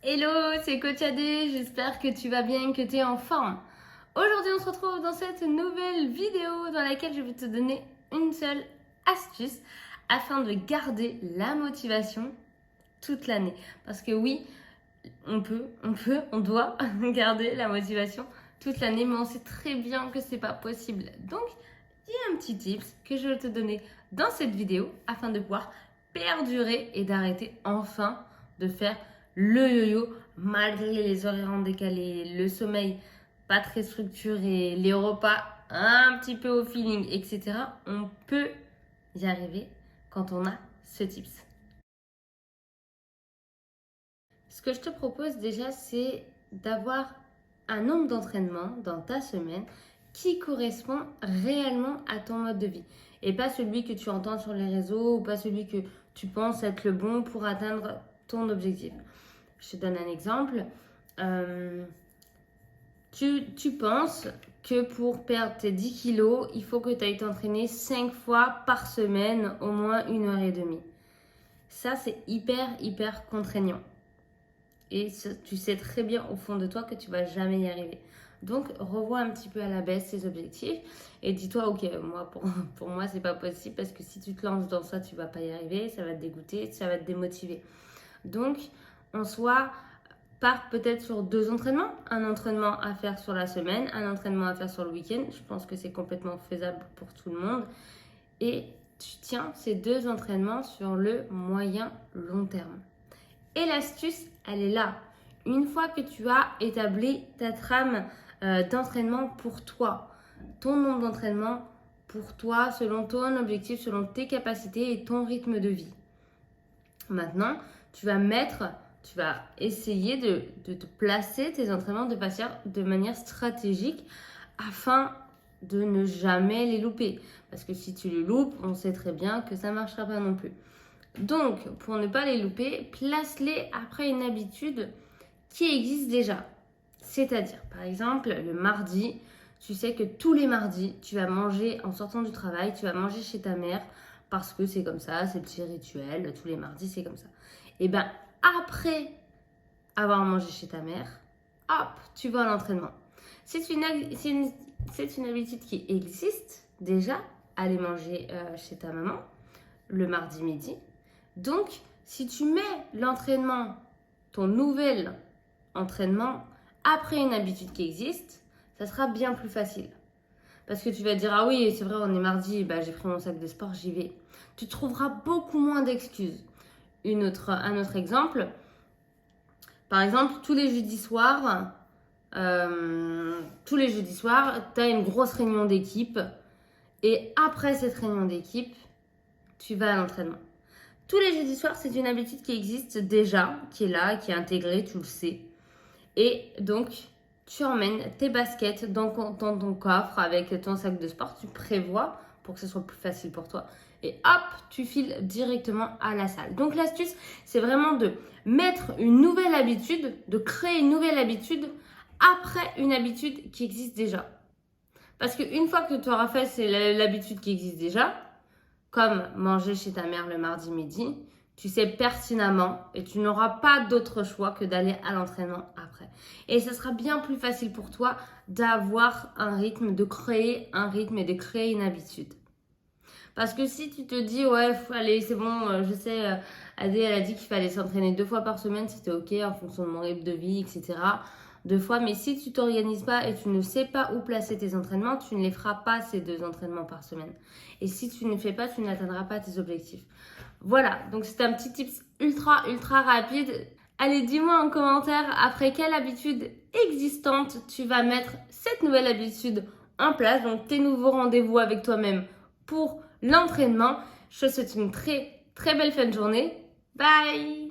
Hello, c'est Coach AD, j'espère que tu vas bien, que tu es en forme. Aujourd'hui, on se retrouve dans cette nouvelle vidéo dans laquelle je vais te donner une seule astuce afin de garder la motivation toute l'année. Parce que oui, on doit garder la motivation toute l'année, mais on sait très bien que c'est pas possible. Donc, il y a un petit tips que je vais te donner dans cette vidéo afin de pouvoir perdurer et d'arrêter enfin de faire le yo-yo malgré les horaires en décalé, le sommeil pas très structuré, les repas un petit peu au feeling, etc. On peut y arriver quand on a ce tips. Ce que je te propose déjà, c'est d'avoir un nombre d'entraînements dans ta semaine qui correspond réellement à ton mode de vie. Et pas celui que tu entends sur les réseaux ou pas celui que tu penses être le bon pour atteindre ton objectif. Je te donne un exemple. Tu penses que pour perdre tes 10 kilos, il faut que tu ailles t'entraîner 5 fois par semaine, au moins 1 heure et demie. Ça, c'est hyper contraignant. Et tu sais très bien au fond de toi que tu vas jamais y arriver. Donc, revois un petit peu à la baisse tes objectifs et dis-toi, ok, moi, pour moi, c'est pas possible parce que si tu te lances dans ça, tu vas pas y arriver, ça va te dégoûter, ça va te démotiver. Donc, en soi, pars peut-être sur 2 entraînements. Un entraînement à faire sur la semaine, un entraînement à faire sur le week-end. Je pense que c'est complètement faisable pour tout le monde. Et tu tiens ces 2 entraînements sur le moyen long terme. Et l'astuce, elle est là. Une fois que tu as établi ta trame d'entraînement pour toi, ton nombre d'entraînement pour toi, selon ton objectif, selon tes capacités et ton rythme de vie. Maintenant, tu vas essayer de te placer tes entraînements de manière stratégique afin de ne jamais les louper. Parce que si tu les loupes, on sait très bien que ça ne marchera pas non plus. Donc, pour ne pas les louper, place-les après une habitude qui existe déjà. C'est-à-dire, par exemple, le mardi, tu sais que tous les mardis, tu vas manger en sortant du travail, tu vas manger chez ta mère parce que c'est comme ça, c'est le petit rituel, tous les mardis, c'est comme ça. Et bien, après avoir mangé chez ta mère, hop, tu vas à l'entraînement. C'est une habitude qui existe déjà, aller manger chez ta maman le mardi midi. Donc, si tu mets l'entraînement, ton nouvel entraînement, après une habitude qui existe, ça sera bien plus facile. Parce que tu vas dire, ah oui, c'est vrai, on est mardi, bah, j'ai pris mon sac de sport, j'y vais. Tu trouveras beaucoup moins d'excuses. Un autre exemple, par exemple, tous les jeudis soirs, tu as une grosse réunion d'équipe. Et après cette réunion d'équipe, tu vas à l'entraînement. Tous les jeudis soirs, c'est une habitude qui existe déjà, qui est là, qui est intégrée, tu le sais. Et donc, tu emmènes tes baskets dans ton coffre avec ton sac de sport. Tu prévois pour que ce soit plus facile pour toi. Et hop, tu files directement à la salle. Donc, l'astuce, c'est vraiment de mettre une nouvelle habitude, de créer une nouvelle habitude après une habitude qui existe déjà. Parce qu'une fois que tu auras fait, c'est l'habitude qui existe déjà, comme manger chez ta mère le mardi midi, tu sais pertinemment et tu n'auras pas d'autre choix que d'aller à l'entraînement après. Et ce sera bien plus facile pour toi d'avoir un rythme, de créer un rythme et de créer une habitude. Parce que si tu te dis, ouais, allez, c'est bon, je sais, Adé, elle a dit qu'il fallait s'entraîner 2 fois par semaine, c'était ok en fonction de mon rythme de vie, etc. 2 fois, mais si tu t'organises pas et tu ne sais pas où placer tes entraînements, tu ne les feras pas ces 2 entraînements par semaine. Et si tu ne fais pas, tu n'atteindras pas tes objectifs. Voilà, donc c'est un petit tips ultra rapide. Allez, dis-moi en commentaire après quelle habitude existante tu vas mettre cette nouvelle habitude en place, donc tes nouveaux rendez-vous avec toi-même pour l'entraînement. Je te souhaite une très belle fin de journée. Bye!